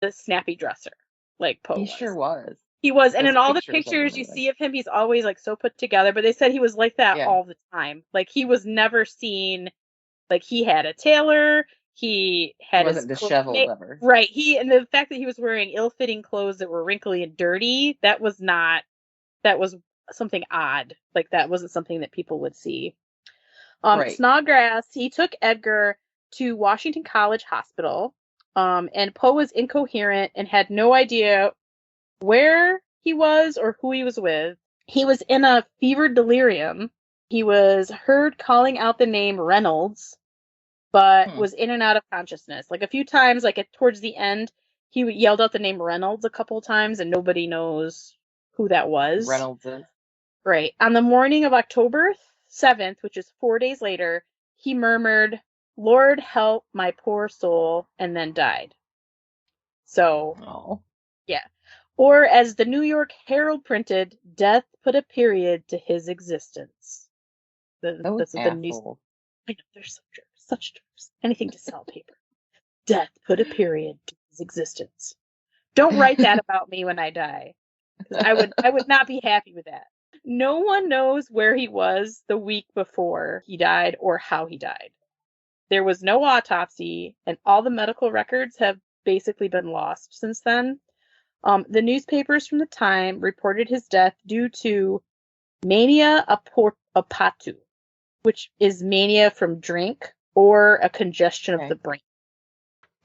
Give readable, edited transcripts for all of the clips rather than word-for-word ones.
the snappy dresser like Poe He was. sure was. He was, and Those in all the pictures look pictures you amazing. see of him, he's always like so put together. But they said he was like that Yeah. all the time. Like he was never seen. Like he had a tailor, he He had his wasn't clothes disheveled made ever. right. He and the fact that he was wearing ill-fitting clothes that were wrinkly and dirty, that was not that was something odd. Like that wasn't something that people would see. Right. Snodgrass, he took Edgar to Washington College Hospital. And Poe was incoherent and had no idea where he was or who he was with. He was in a fevered delirium. He was heard calling out the name Reynolds, but Hmm. was in and out of consciousness. Like a few times, like towards the end, he yelled out the name Reynolds a couple times, and nobody knows who that was. Reynolds is. Right. On the morning of October 7th, which is 4 days later, he murmured, "Lord help my poor soul," and then died. So, Oh. yeah. Or as the New York Herald printed, "Death put a period to his existence." Those That's what the news. assholes. I know, they're so jerks, such jerks. Anything to sell paper. Death put a period to his existence. Don't write that about me when I die, because I would not be happy with that. No one knows where he was the week before he died or how he died. There was no autopsy, and all the medical records have basically been lost since then. The newspapers from the time reported his death due to mania apatu, which is mania from drink or a congestion of the Okay. brain.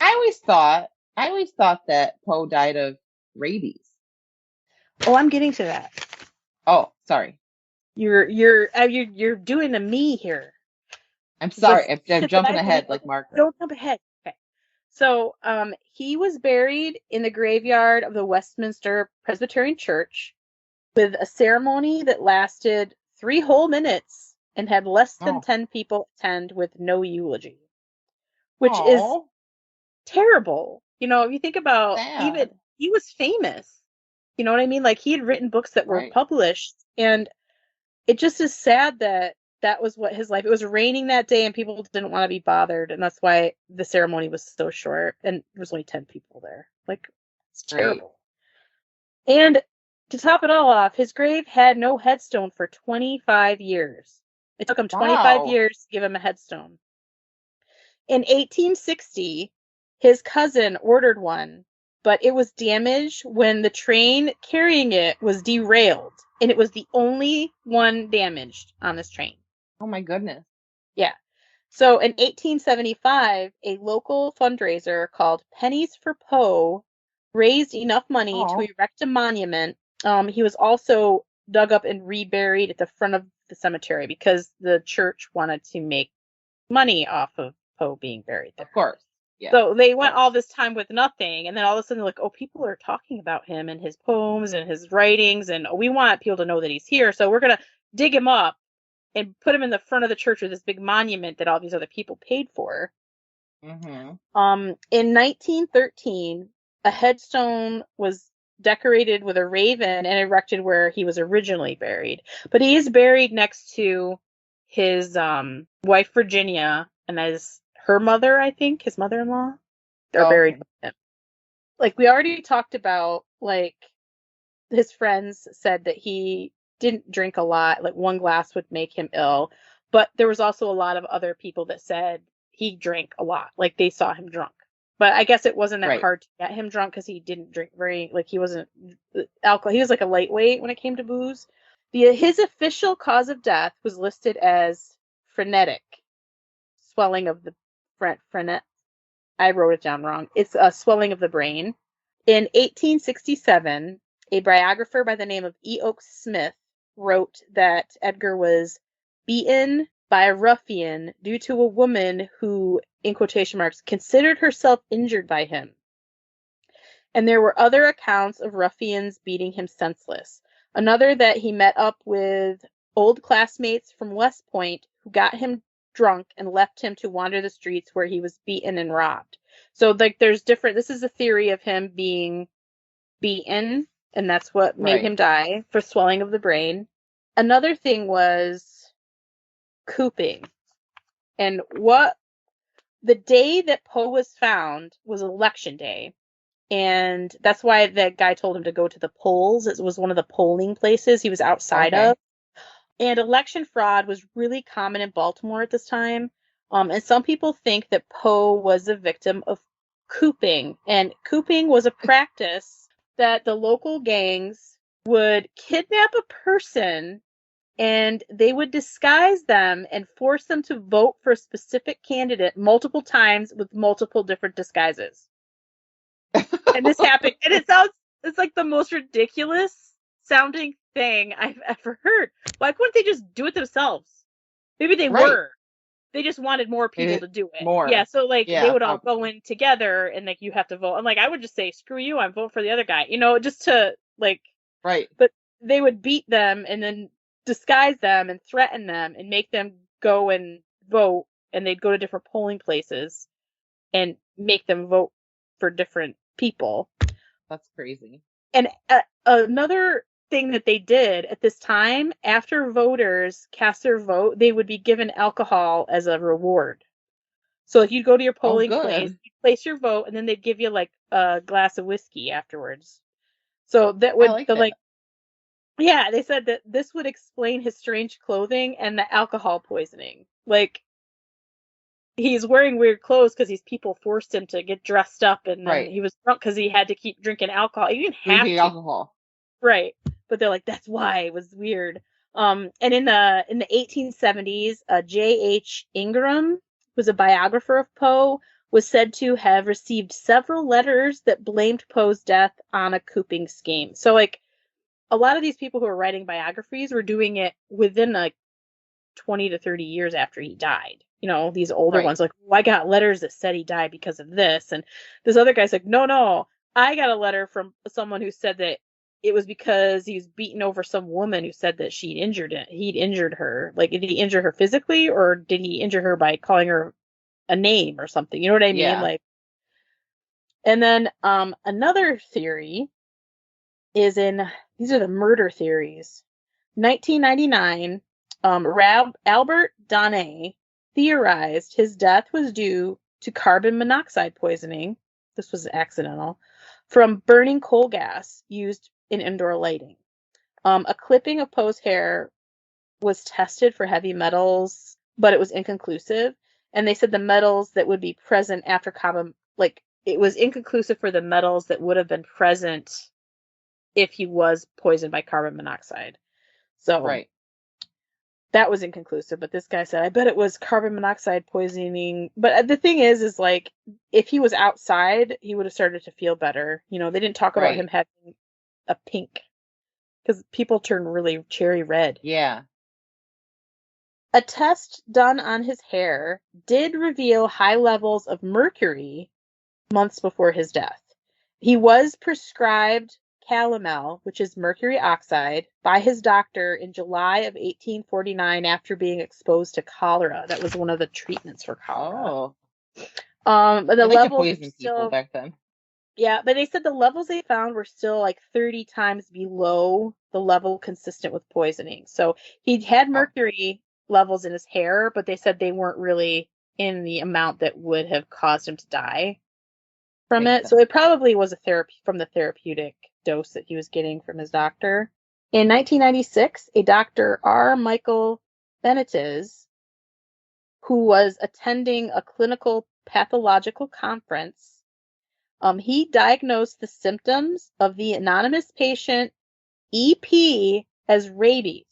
I always thought that Poe died of rabies. Oh, I'm getting to that. Oh, sorry. You're doing a me here. I'm sorry. Was I'm did jumping I believe? ahead like Okay, Margaret. don't jump ahead. Okay. So, he was buried in the graveyard of the Westminster Presbyterian Church with a ceremony that lasted 3 whole minutes and had less than Oh. 10 people attend with no eulogy, which is Oh. terrible. If you think about even Sad. he was famous. You know what I mean? Like he had written books that were Right. published, and it just is sad that that was what his life. It was raining that day, and people didn't want to be bothered, and that's why the ceremony was so short, and there was only 10 people there. Like it's Right. terrible. And to top it all off, his grave had no headstone for 25 years. It took him 25 Wow. years to give him a headstone. In 1860, his cousin ordered one, but it was damaged when the train carrying it was derailed, and it was the only one damaged on this train. Oh my goodness. Yeah. So in 1875, a local fundraiser called Pennies for Poe raised enough money to Oh. erect a monument. He was also dug up and reburied at the front of the cemetery because the church wanted to make money off of Poe being buried Of there. course. Yeah. So they Of went all course. this time with nothing, and then all of a sudden, like, oh, people are talking about him and his poems and his writings, and we want people to know that he's here, so we're gonna dig him up and put him in the front of the church with this big monument that all these other people paid for. Mm-hmm. In 1913, a headstone was decorated with a raven and erected where he was originally buried. But he is buried next to his wife Virginia and as her mother, I think, his mother-in-law. They're Oh, buried okay. with him. Like we already talked about, like his friends said that he didn't drink a lot, like one glass would make him ill. But there was also a lot of other people that said he drank a lot, like they saw him drunk. But I guess it wasn't that Right. hard to get him drunk because he didn't drink very, like he wasn't alcohol. He was like a lightweight when it came to booze. His official cause of death was listed as frenetic swelling of the frenet. I wrote it down wrong. It's a swelling of the brain. In 1867, a biographer by the name of E. Oakes Smith wrote that Edgar was beaten by a ruffian due to a woman who, in quotation marks, considered herself injured by him. And there were other accounts of ruffians beating him senseless. Another that he met up with old classmates from West Point who got him drunk and left him to wander the streets where he was beaten and robbed. So like there's different this is a theory of him being beaten and that's what made him Right. die for swelling of the brain. Another thing was cooping. And what the day that Poe was found was election day. And that's why that guy told him to go to the polls. It was one of the polling places he was outside Okay. of. And election fraud was really common in Baltimore at this time. And some people think that Poe was a victim of cooping. And cooping was a practice that the local gangs would kidnap a person and they would disguise them and force them to vote for a specific candidate multiple times with multiple different disguises. And this happened, and it's like the most ridiculous sounding thing I've ever heard. Why couldn't they just do it themselves? Maybe they Right. were. They just wanted more people Maybe to do it. Yeah, more. so like they Yeah, would all probably. go in together and like you have to vote. And like I would just say, screw you, I'm voting for the other guy. Just to like, Right. but they would beat them and then disguise them and threaten them and make them go and vote, and they'd go to different polling places and make them vote for different people. That's crazy. And another thing that they did at this time, after voters cast their vote, they would be given alcohol as a reward. So if you'd go to your Oh, polling place, good. you'd place your vote, and then they'd give you like a glass of whiskey afterwards. So that I would like the that. like yeah, they said that this would explain his strange clothing and the alcohol poisoning. Like he's wearing weird clothes because these people forced him to get dressed up, and then Right. he was drunk because he had to keep drinking alcohol. He didn't have Drinking to, alcohol. right? But they're like, that's why it was weird. And in the 1870s, J.H. Ingram, who's a biographer of Poe, was said to have received several letters that blamed Poe's death on a cooping scheme. So, like, a lot of these people who are writing biographies were doing it within like 20 to 30 years after he died. These older Right. ones, like, I got letters that said he died because of this. And this other guy's like, no, no, I got a letter from someone who said that it was because he was beaten over some woman who said that he'd injured her. Like, did he injure her physically, or did he injure her by calling her a name or something? You know what I mean? Yeah. Like, and then another theory is in these are the murder theories. 1999, Albert Donnet theorized his death was due to carbon monoxide poisoning. This was accidental from burning coal gas used in indoor lighting. A clipping of Poe's hair was tested for heavy metals, but it was inconclusive. And they said the metals that would be present after carbon, like it was inconclusive for the metals that would have been present if he was poisoned by carbon monoxide. So Right. that was inconclusive, but this guy said, I bet it was carbon monoxide poisoning. But the thing is like, if he was outside, he would have started to feel better. They didn't talk about him Right. having a pink, because people turn really cherry red. Yeah. A test done on his hair did reveal high levels of mercury months before his death. He was prescribed calomel, which is mercury oxide, by his doctor in July of 1849 after being exposed to cholera. That was one of the treatments for cholera. Oh. But the They like to levels were poison people still, back then. yeah, but they said the levels they found were still like 30 times below the level consistent with poisoning. So he had Oh, mercury levels in his hair, but they said they weren't really in the amount that would have caused him to die from makes it. So sense. it probably was a therapy from the therapeutic dose that he was getting from his doctor. In 1996, a Dr. R. Michael Benitez, who was attending a clinical pathological conference, he diagnosed the symptoms of the anonymous patient EP as rabies.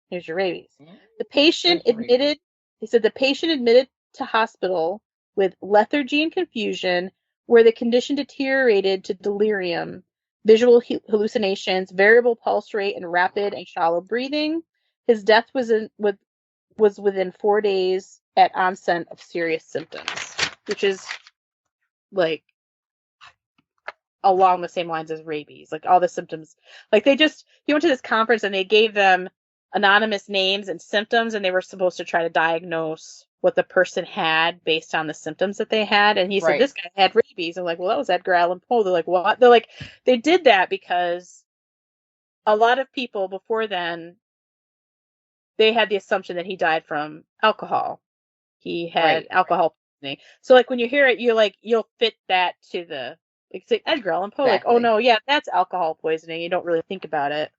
Here's your rabies. The patient There's your rabies. admitted, he said the patient admitted to hospital with lethargy and confusion, where the condition deteriorated to delirium, visual hallucinations, variable pulse rate, and rapid and shallow breathing. His death was within 4 days at onset of serious symptoms, which is like along the same lines as rabies. Like all the symptoms, like he went to this conference and they gave them anonymous names and symptoms, and they were supposed to try to diagnose what the person had based on the symptoms that they had. And he said, Right. this guy had rabies. I'm like, well, that was Edgar Allan Poe. They're like, what? They're like, they did that because a lot of people before then, they had the assumption that he died from alcohol. He had Right. alcohol poisoning. So like when you hear it, you'll fit that to the like Edgar Allan Poe, like, oh Exactly. no, yeah, that's alcohol poisoning. You don't really think about it.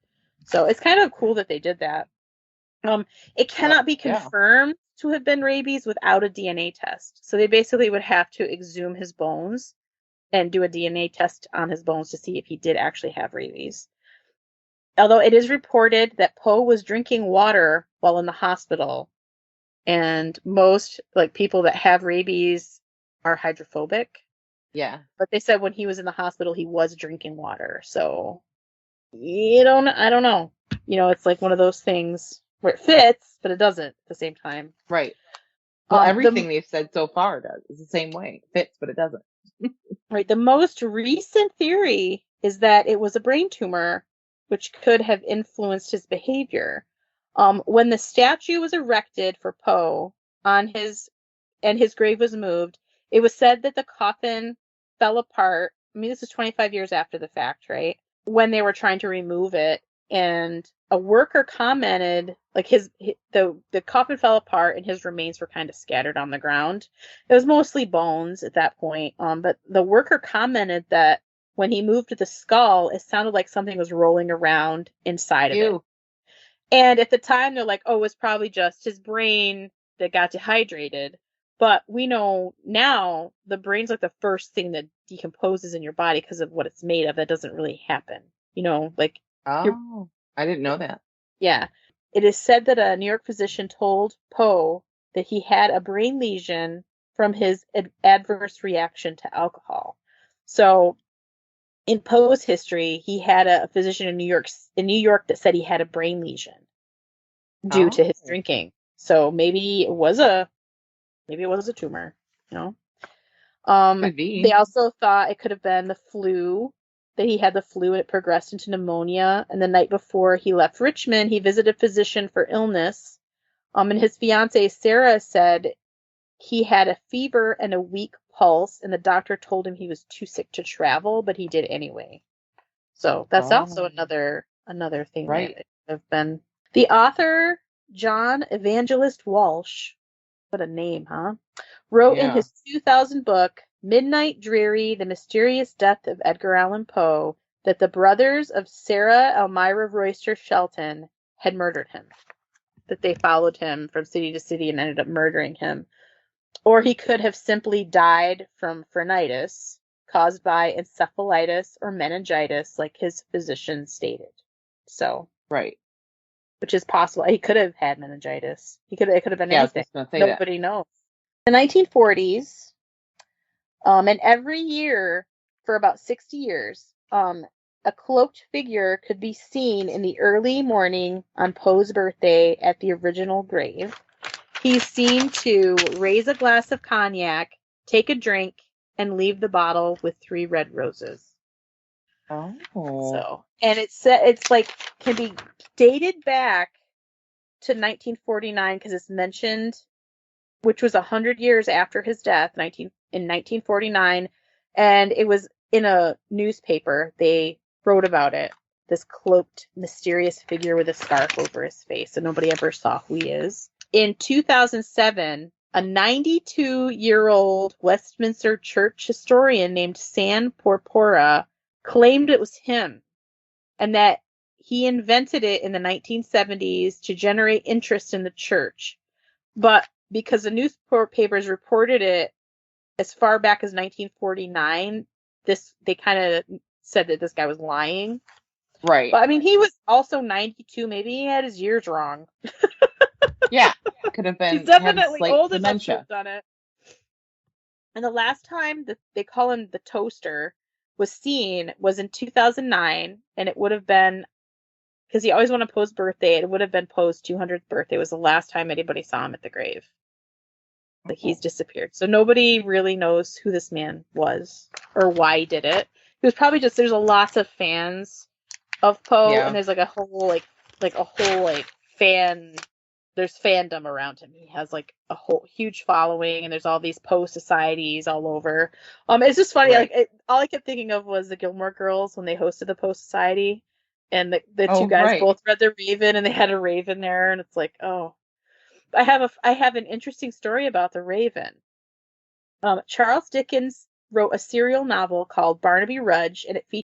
So it's kind of cool that they did that. It cannot be Yeah. confirmed to have been rabies without a DNA test. So they basically would have to exhume his bones and do a DNA test on his bones to see if he did actually have rabies. Although it is reported that Poe was drinking water while in the hospital, and most like people that have rabies are hydrophobic. Yeah. But they said when he was in the hospital, he was drinking water. So I don't know. It's like one of those things where it fits, but it doesn't at the same time. Right. Well, The everything they've said so far does. It's the same way. It fits, but it doesn't. right, the most recent theory is that it was a brain tumor, which could have influenced his behavior. When the statue was erected for Poe on his and his grave was moved, it was said that the coffin fell apart. I mean, this is 25 years after the fact, right? When they were trying to remove it, and a worker commented, like the coffin fell apart and his remains were kind of scattered on the ground. It was mostly bones at that point. But the worker commented that when he moved the skull, it sounded like something was rolling around inside of it. Ew. And at the time, they're like, oh, it was probably just his brain that got dehydrated. But we know now the brain's like the first thing that decomposes in your body because of what it's made of. That doesn't really happen. Like your Oh, I didn't know that. yeah. It is said that a New York physician told Poe that he had a brain lesion from his adverse reaction to alcohol. So in Poe's history, he had a physician in New York that said he had a brain lesion due to his Oh, drinking. So maybe it was a tumor, you know. Um, could they be. also thought it could have been the flu, that he had the flu and it progressed into pneumonia. And the night before he left Richmond, he visited a physician for illness. And his fiancee Sarah said he had a fever and a weak pulse, and the doctor told him he was too sick to travel, but he did anyway. So that's also Oh, another thing that right. it could have been. The author John Evangelist Walsh, what a name, huh? Wrote in Yeah. his 2000 book, Midnight Dreary, The Mysterious Death of Edgar Allan Poe, that the brothers of Sarah Elmira Royster Shelton had murdered him, that they followed him from city to city and ended up murdering him. Or he could have simply died from phrenitis caused by encephalitis or meningitis, like his physician stated. So, Right. which is possible. He could have had meningitis. It could have been Yeah, I was anything. just gonna say that. Nobody knows. In the 1940s, and every year for about 60 years, a cloaked figure could be seen in the early morning on Poe's birthday at the original grave. He's seen to raise a glass of cognac, take a drink, and leave the bottle with 3 red roses. Oh, So, and it's like can be dated back to 1949 because it's mentioned, which was 100 years after his death, in 1949, and it was in a newspaper. They wrote about it. This cloaked, mysterious figure with a scarf over his face, and nobody ever saw who he is. In 2007, a 92-year-old Westminster church historian named San Porpora claimed it was him and that he invented it in the 1970s to generate interest in the church. But because the newspapers reported it as far back as 1949, they kind of said that this guy was lying. right. But I mean, he was also 92. Maybe he had his years wrong. Yeah. Could have He's had definitely slight old enough to dementia. have done it. And the last time that they call him the toaster was seen was in 2009, and it would have been because he always wanted Poe's birthday. It would have been Poe's 200th birthday. It was the last time anybody saw him at the grave. Like he's Oh, disappeared. So nobody really knows who this man was or why he did it. He was probably just there's a lot of fans of Poe, and yeah. there's like a whole fan there's fandom around him. He has like a whole huge following, and there's all these Poe societies all over. It's just funny. Right. All I kept thinking of was the Gilmore Girls when they hosted the Poe Society, and the two Oh, guys right. both read the Raven, and they had a Raven there, and it's like, oh, I have an interesting story about the Raven. Charles Dickens wrote a serial novel called Barnaby Rudge, and it features